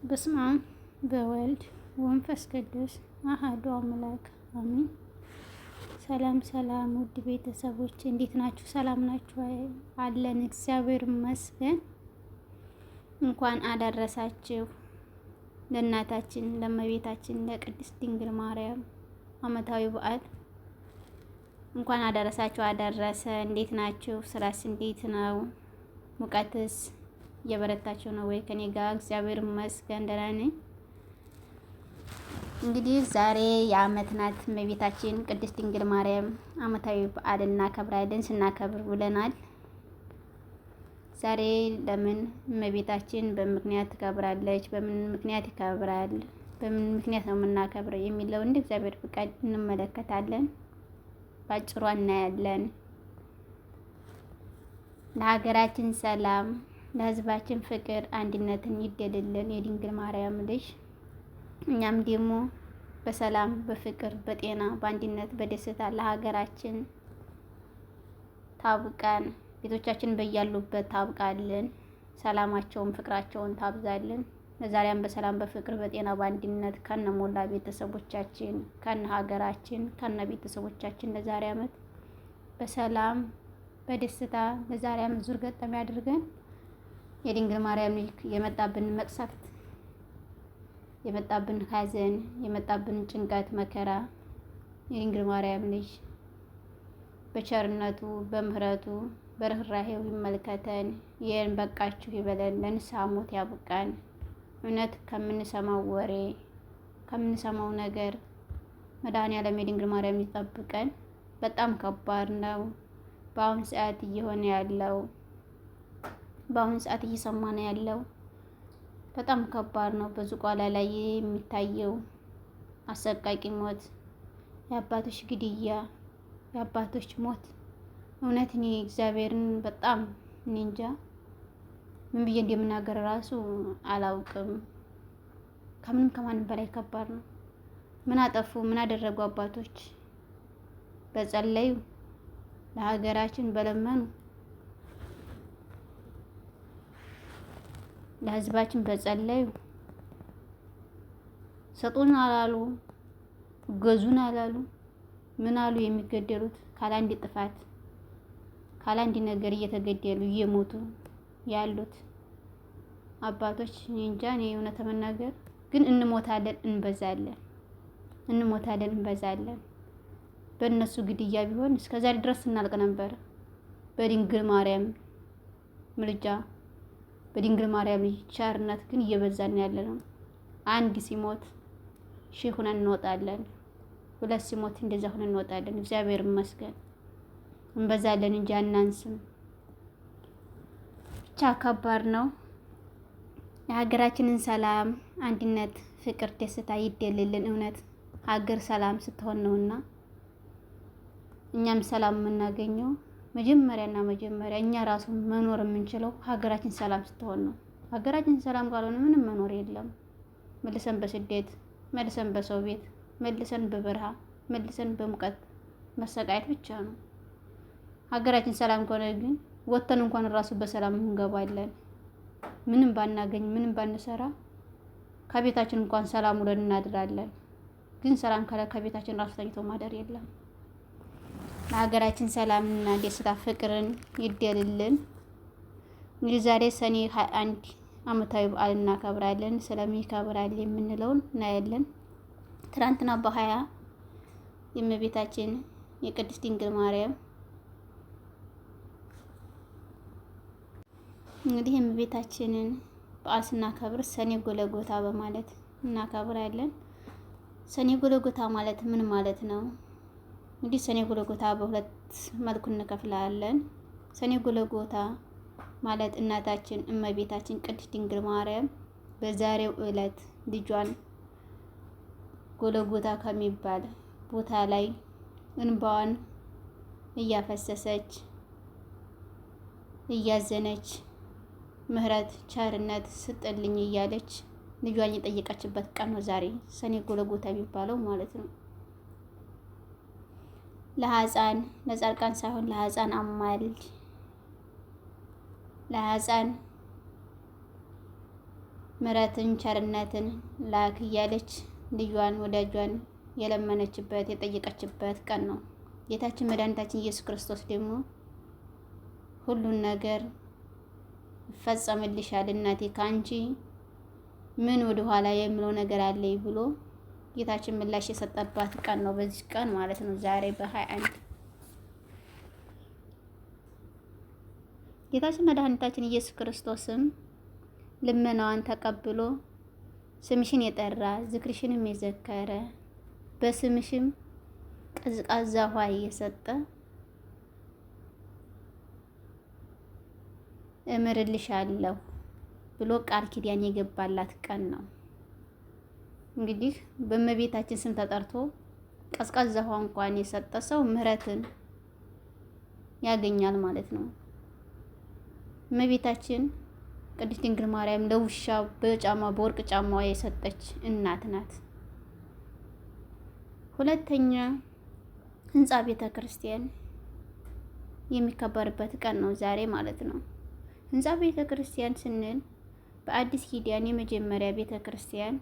በስመ አብ በወልድ ወመንፈስ ቅዱስ አሐዱ አምላክ አሜን። ሰላም ሰላም፣ ውድ ቤተሰቦች እንዴት ናችሁ? ሰላም ናችሁ? አለን እግዚአብሔር ይመስገን። እንኳን አደረሳችሁ ለእናታችን ለእመቤታችን ለቅድስት ድንግል ማርያም ዓመታዊ በዓል። እንኳን አደረሳችሁ አደረሰ። እንዴት ናችሁ? ስራስ እንዴት ነው? ሙቀትስ እየበረታችሁ ነው ወይ? ከኔ ጋር እግዚአብሔር ይመስገን ደህና ነኝ። እንግዲህ ዛሬ የዓመት ናት እመቤታችን ቅድስት ድንግል ማርያም ዓመታዊ በዓል እናከብራለን። ስናከብር ውለናል። ዛሬ ለምን እመቤታችን በምክንያት ትከብራለች? በምን ምክንያት ይከብራል? በምን ምክንያት ነው የምናከብረው የሚለው እንደ እግዚአብሔር ፍቃድ እንመለከታለን። ባጭሩ እናያለን። ለሀገራችን ሰላም፣ ለሕዝባችን ፍቅር፣ አንድነትን ይደልልን የድንግል ማርያም ልጅ። እኛም ደግሞ በሰላም በፍቅር በጤና በአንድነት በደስታ ለሀገራችን ታብቃን። ቤቶቻችን በያሉበት ታብቃልን። ሰላማቸውን ፍቅራቸውን ታብዛልን። ለዛሬም በሰላም በፍቅር በጤና በአንድነት ከነ ሞላ ቤተሰቦቻችን ከነ ሀገራችን ከነ ቤተሰቦቻችን ለዛሬ ዓመት በሰላም በደስታ ለዛሬ ዓመት ዙር ገጠም ያድርገን። የድንግል ማርያም ልጅ የመጣብን መቅሰፍት የመጣብን ሐዘን የመጣብን ጭንቀት መከራ የድንግል ማርያም ልጅ በቸርነቱ በምህረቱ በርህራሄው ይመልከተን። ይህን በቃችሁ ይበለን። ለንስሐ ሞት ያብቃን። እውነት ከምንሰማው ወሬ ከምንሰማው ነገር መድኃኔዓለም የድንግል ማርያም ይጠብቀን። በጣም ከባድ ነው በአሁን ሰዓት እየሆነ ያለው፣ በአሁን ሰዓት እየሰማን ያለው በጣም ከባድ ነው። በዝቋላ ላይ የሚታየው አሰቃቂ ሞት፣ የአባቶች ግድያ፣ የአባቶች ሞት እውነት እኔ እግዚአብሔርን በጣም እኔ እንጃ ምን ብዬ እንደምናገር ራሱ አላውቅም። ከምንም ከማንም በላይ ከባድ ነው። ምን አጠፉ? ምን አደረጉ? አባቶች በጸለዩ ለሀገራችን በለመኑ ለሕዝባችን በጸለዩ ሰጡን አላሉ፣ ገዙን አላሉ። ምን አሉ? የሚገደሉት ካላንድ ጥፋት ካላንድ ነገር እየተገደሉ እየሞቱ ያሉት አባቶች እኔ እንጃ። እኔ እውነት መናገር ግን እንሞታለን እንበዛለን፣ እንሞታለን እንበዛለን። በእነሱ ግድያ ቢሆን እስከዛሬ ድረስ እናልቅ ነበር። በድንግል ማርያም ምልጃ በድንግል ማርያም ቸርነት ግን እየበዛን ያለ ነው። አንድ ሲሞት ሺህ ሆነን እንወጣለን፣ ሁለት ሲሞት እንደዛ ሆነን እንወጣለን። እግዚአብሔር ይመስገን እንበዛለን እንጂ አናንስም። ብቻ ከባድ ነው። የሀገራችንን ሰላም፣ አንድነት፣ ፍቅር፣ ደስታ ይደልልን። እውነት ሀገር ሰላም ስትሆን ነውና እኛም ሰላም የምናገኘው መጀመሪያና መጀመሪያ እኛ ራሱ መኖር የምንችለው ሀገራችን ሰላም ስትሆን ነው። ሀገራችን ሰላም ካልሆነ ምንም መኖር የለም። መልሰን በስደት መልሰን በሰው ቤት መልሰን በበረሃ መልሰን በሙቀት መሰቃየት ብቻ ነው። ሀገራችን ሰላም ከሆነ ግን ወጥተን እንኳን ራሱ በሰላም እንገባለን። ምንም ባናገኝ ምንም ባንሰራ ከቤታችን እንኳን ሰላም ውለን እናድራለን። ግን ሰላም ካለ ከቤታችን ራሱ ተኝቶ ማደር የለም። ለሀገራችን ሰላምና ደስታ ፍቅርን ይደልልን። እንግዲህ ዛሬ ሰኔ 21 ዓመታዊ በዓል እናከብራለን። ስለሚከብራል የምንለውን እናያለን። ትናንትና በ20 የእመቤታችን የቅድስት ድንግል ማርያም እንግዲህ የእመቤታችንን በዓል ስናከብር ሰኔ ጎለጎታ በማለት እናከብራለን። ሰኔ ጎለጎታ ማለት ምን ማለት ነው? እንግዲህ ሰኔ ጎለጎታ በሁለት መልኩ እንከፍላለን። ሰኔ ጎለጎታ ማለት እናታችን እመቤታችን ቅድስት ድንግል ማርያም በዛሬው ዕለት ልጇን ጎለጎታ ከሚባል ቦታ ላይ እንባዋን እያፈሰሰች እያዘነች ምሕረት ቸርነት ስጥልኝ እያለች ልጇን የጠየቀችበት ቀን ነው ዛሬ ሰኔ ጎለጎታ የሚባለው ማለት ነው። ለሕፃን ለጻድቃን ሳይሆን ለሕፃን አማልጅ ለሕፃን ምሕረትን ቸርነትን ላክ እያለች ልጇን ወዳጇን የለመነችበት የጠየቀችበት ቀን ነው። ጌታችን መድኃኒታችን ኢየሱስ ክርስቶስ ደግሞ ሁሉን ነገር ይፈጸምልሻል እናቴ ካንቺ ምን ወደ ኋላ የምለው ነገር አለኝ ብሎ ጌታችን ምላሽ የሰጠባት ቀን ነው። በዚህ ቀን ማለት ነው ዛሬ በ21 ጌታችን መድኃኒታችን ኢየሱስ ክርስቶስም ልመናዋን ተቀብሎ ስምሽን የጠራ ዝክርሽንም የዘከረ በስምሽም ቀዝቃዛ ውሃ እየሰጠ እምርልሻለሁ ብሎ ቃል ኪዳን የገባላት ቀን ነው። እንግዲህ በእመቤታችን ስም ተጠርቶ ቀዝቃዛ ውሃ እንኳን የሰጠ ሰው ምሕረትን ያገኛል ማለት ነው። እመቤታችን ቅድስት ድንግል ማርያም ለውሻ በወርቅ ጫማዋ የሰጠች እናት ናት። ሁለተኛ ህንጻ ቤተ ክርስቲያን የሚከበርበት ቀን ነው ዛሬ ማለት ነው። ህንጻ ቤተ ክርስቲያን ስንል በአዲስ ኪዳን የመጀመሪያ ቤተ ክርስቲያን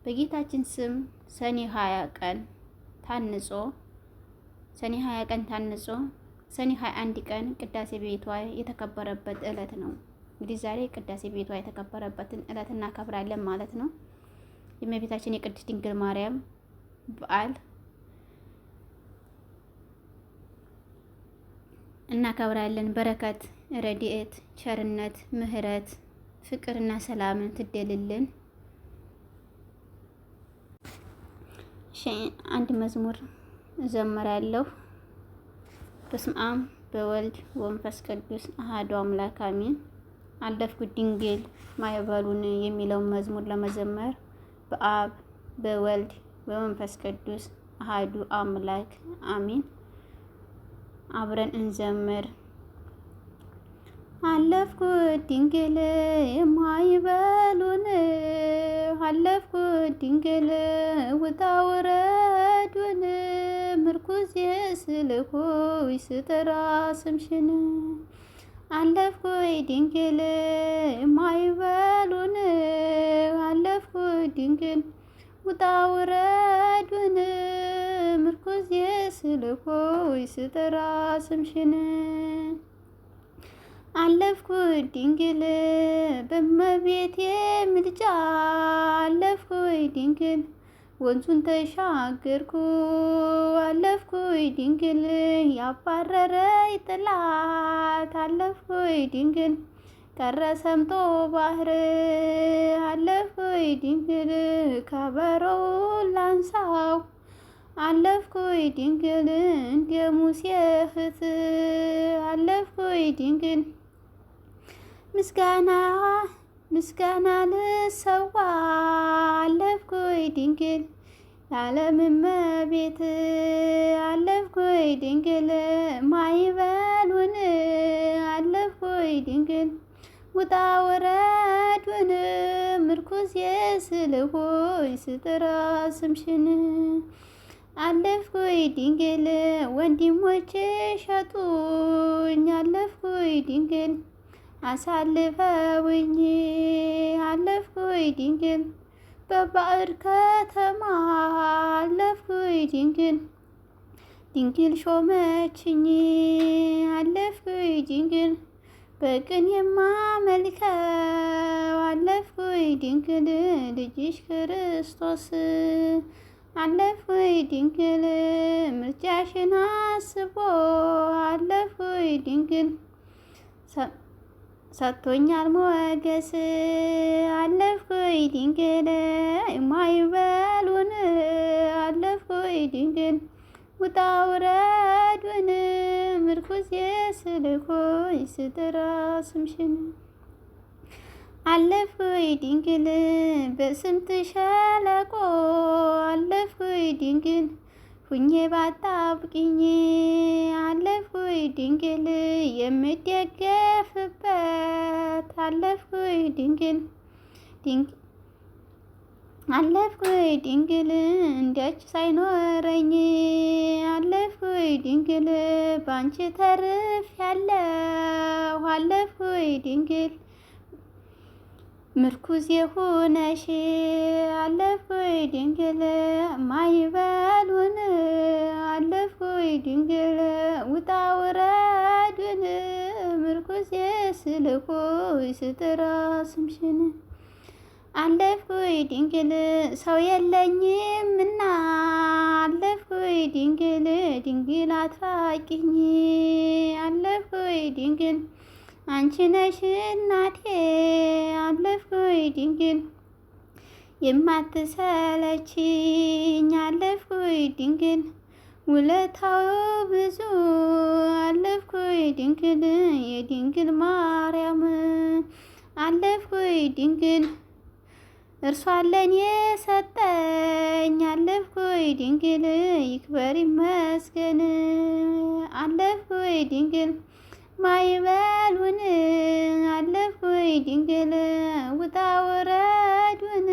በጌታችን ስም ሰኔ 20 ቀን ታንጾ ሰኔ 21 ቀን ቅዳሴ ቤቷ የተከበረበት ዕለት ነው። እንግዲህ ዛሬ ቅዳሴ ቤቷ የተከበረበትን ዕለት እናከብራለን ማለት ነው። የእመቤታችን የቅድስት ድንግል ማርያም በዓል እናከብራለን። በረከት፣ ረድኤት፣ ቸርነት፣ ምሕረት፣ ፍቅርና ሰላምን ትደልልን። አንድ መዝሙር እዘምራለሁ። በስመ አብ በወልድ ወመንፈስ ቅዱስ አሐዱ አምላክ አሜን። አለፍኩት ድንግል ማዕበሉን የሚለውን መዝሙር ለመዘመር በአብ በወልድ በመንፈስ ቅዱስ አሐዱ አምላክ አሜን። አብረን እንዘምር። አለፍኩት ድንግል ማዕበሉን አለፍኩት ድንግል ውጣ ውረዱን ምርኩዜ ስልኮይ ስጠራ ስምሽን አለፍኩት ድንግል ማዕበሉን አለፍኩት ድንግል ውጣ ውረዱን ምርኩዜ ስልኮይ ስጠራ ስምሽን አለፍኩት ድንግል በእመቤቴ ምልጃ አለፍኩት ድንግል ወንዙን ተሻገርኩ አለፍኩት ድንግል ያባረረኝ ጠላት አለፍኩት ድንግል ቀረ ሰምጦ ባህር አለፍኩት ድንግል ከበሮው ላንሳው አለፍኩት ድንግል እንደ ሙሴ እህት አለፍኩት ድንግል ምስጋና ልሰዋ አለፍኩት ድንግል የዓለም እመቤት አለፍኩት ድንግል ማዕበሉን አለፍኩት ድንግል ውጣ ወረዱን ምርኩዜ ስልሆይ ስጠራ ስምሽን አለፍኩት ድንግል ወንድሞቼ ሸጡኝ አለፍኩት ድንግል አሳልፈውኝ አለፍኩት ድንግል በባዕድ ከተማ አለፍኩት ድንግል ሾመችኝ አለፍኩት ድንግል በቅን የማመልከው አለፍኩት ድንግል ልጅሽ ክርስቶስ አለፍኩት ድንግል ምርጫሽን አስቦ አለፍኩት ድንግል ሰጥቶኛል ሞገስ አለፍኩት ድንግል ማዕበሉን አለፍኩት ድንግል ውጣ ውረዱን ምርኩዜ ስልኮይ ስጠራ ስምሽን አለፍኩት ድንግል በስምጥ ሸለቆ አለፍኩት ድንግል ሁኜ ባጣብቅኝ አለፍኩት ድንግል የምደገፍበት አለፍኩት ድንግል አለፍኩት ድንግል እንዲያች ሳይኖረኝ አለፍኩት ድንግል ባንቺ ተርፌያለሁ አለፍኩት ድንግል ምርኩዝ የሆነሽ አለፍኩኝ ድንግል ማይበሉን አለፍኩኝ ድንግል ውጣ ውረዱን ምርኩዝ ስልኩኝ ስጥራ ስምሽን አለፍኩኝ ድንግል ሰው የለኝምና አለፍኩኝ ድንግል ድንግል አትራቂኝ አለፍኩኝ ድንግል አንቺ ነሽ እናቴ አለፍኩኝ ድንግል የማትሰለችኝ አለፍኩኝ ድንግል ውለታው ብዙ አለፍኩኝ ድንግል የድንግል ማርያም አለፍኩኝ ድንግል እርሷ ለኔ ሰጠኝ አለፍኩኝ ድንግል ይክበር ይመስገን አለፍኩኝ ድንግል ማይበሉን አለፍኩኝ ድንግል ውጣ ውረዱን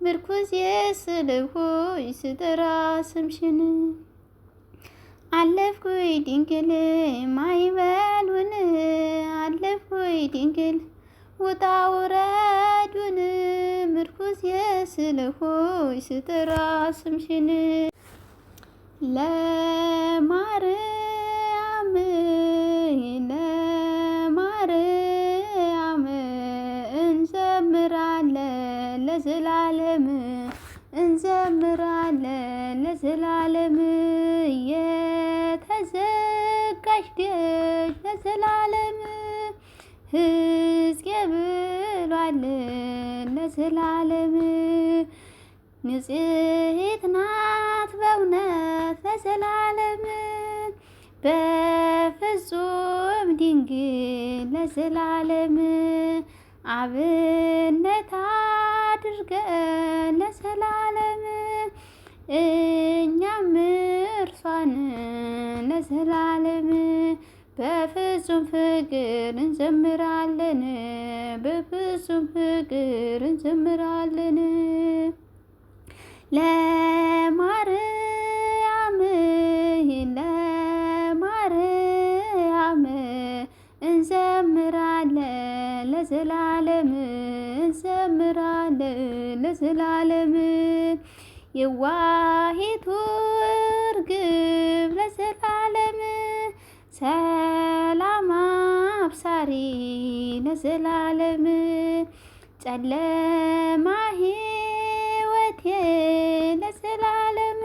ምርኩዝ ስልኩኝ ስጥራ ስምሽን አለፍኩኝ ድንግል ማይበሉን አለፍኩኝ ድንግል ውጣ ውረዱን ምርኩዝ ስልኩኝ ስጥራ ስምሽን ለማርያም እንዘምራለን ለዘላለም እንዘምራለን ለዘላለም የተዘጋች ደጅ ለዘላለም ሕዝቅኤል ብሏል ለዘላለም ንጽሕት ናት በእውነት ለዘላለም በፍጹም ድንግል ለዘላለም አብነት አድርገን ለዘላለም እኛም እርሷን ለዘላለም በፍጹም ፍቅር እንዘምራለን በፍጹም ፍቅር እንዘምራለን ለማርያም እንዘምራለን ለዘላለም እንዘምራለን ለዘላለም የዋሂቱ እርግብ ለዘላለም ሰላም አብሳሪ ለዘላለም ጨለማ ሕይወቴ ለዘላለም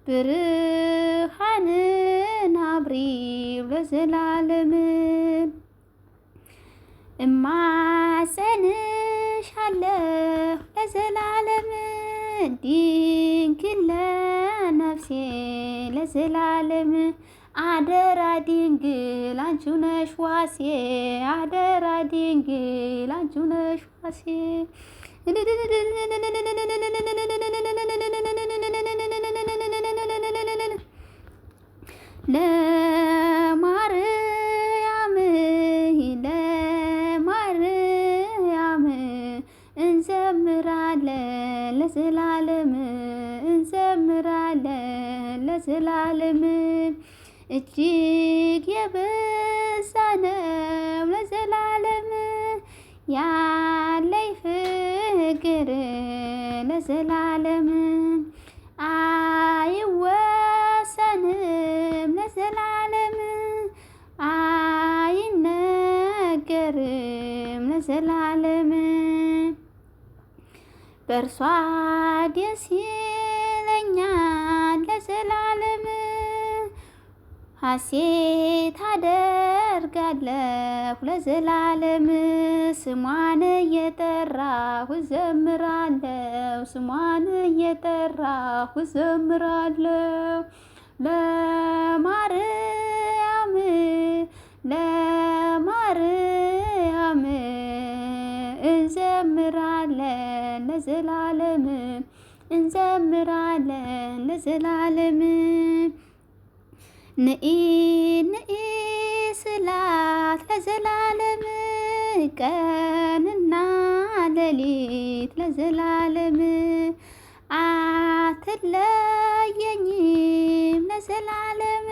ብርሃንን አብሪ ለዘላለም እማጸንሻለሁ ለዘላለም ድንግል ለነፍሴ ለዘላለም አደራ ድንግል አንቺው ነሽ ዋሴ አደራ ድንግል አንቺው ነሽ ዋሴ ለማርያም እንዘምራለን ለዘላለም እንዘምራለን ለዘላለም እጅግ የበዛ ነው ለዘላለም ያለኝ ፍቅር ለዘላለም አይወሰንም ለዘላለም አይነገርም ለዘላለም በእርሷ ደስ ይለኛል ለዘላለም ሐሴት አደርጋለሁ ለዘላለም ስሟን እየጠራሁ እዘምራለሁ ስሟን እየጠራሁ እዘምራለሁ ለማርያም እንዘምራለን ለዘላለም እንዘምራለን ለዘላለም ንኢ ስላት ለዘላለም ቀንና ሌሊት ለዘላለም አትለየኝም ለዘላለም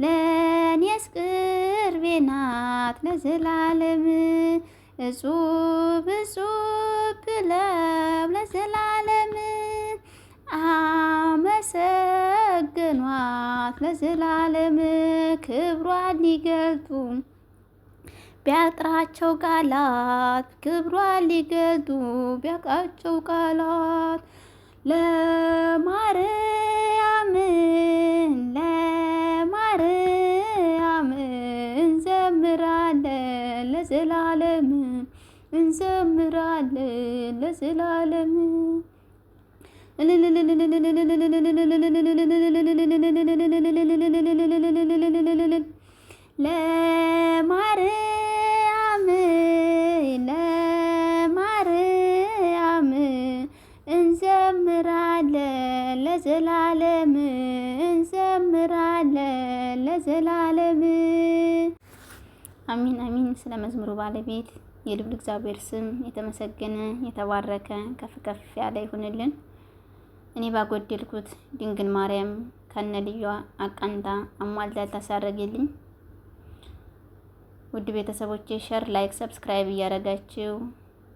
ለኔስ ቅርቤ ናት ለዘላለም እጹብ እጹብ ብለው ለዘላለም አመሰገኗት ለዘላለም ክብሯን ሊገልጡ ቢያጥራቸው ቃላት ክብሯን ሊገልጡ ቢያቃቸው ቃላት ለማርያም እንዘምራለን ለዘላለም እንዘምራለን ለዘላለም ለማርያም እንዘምራለን ለዘላለም እንዘምራለን ለዘላለም። አሚን አሚን። ስለ መዝሙሩ ባለቤት የልዑል እግዚአብሔር ስም የተመሰገነ የተባረከ ከፍ ከፍ ያለ ይሁንልን። እኔ ባጎደልኩት ድንግል ማርያም ከነልጇ አቃንታ አሟልታ ታሳረግልኝ። ውድ ቤተሰቦቼ ሼር፣ ላይክ፣ ሰብስክራይብ እያደረጋችሁ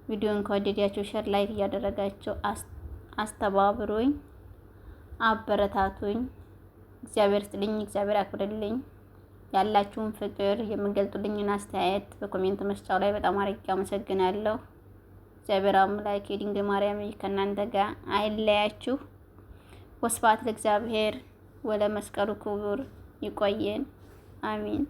ቪዲዮን ከወደዳችሁ ሼር፣ ላይክ እያደረጋችሁ አስተባብሩኝ፣ አበረታቱኝ። እግዚአብሔር ይስጥልኝ፣ እግዚአብሔር ያክብርልኝ። ያላችሁን ፍቅር የምገልጡልኝን አስተያየት በኮሜንት መስጫው ላይ በጣም አድርጌ አመሰግናለሁ። እግዚአብሔር አምላክ የድንግል ማርያም ከእናንተ ጋር አይለያችሁ። ወስብሐት ለእግዚአብሔር ወለመስቀሉ ክቡር። ይቆየን። አሚን።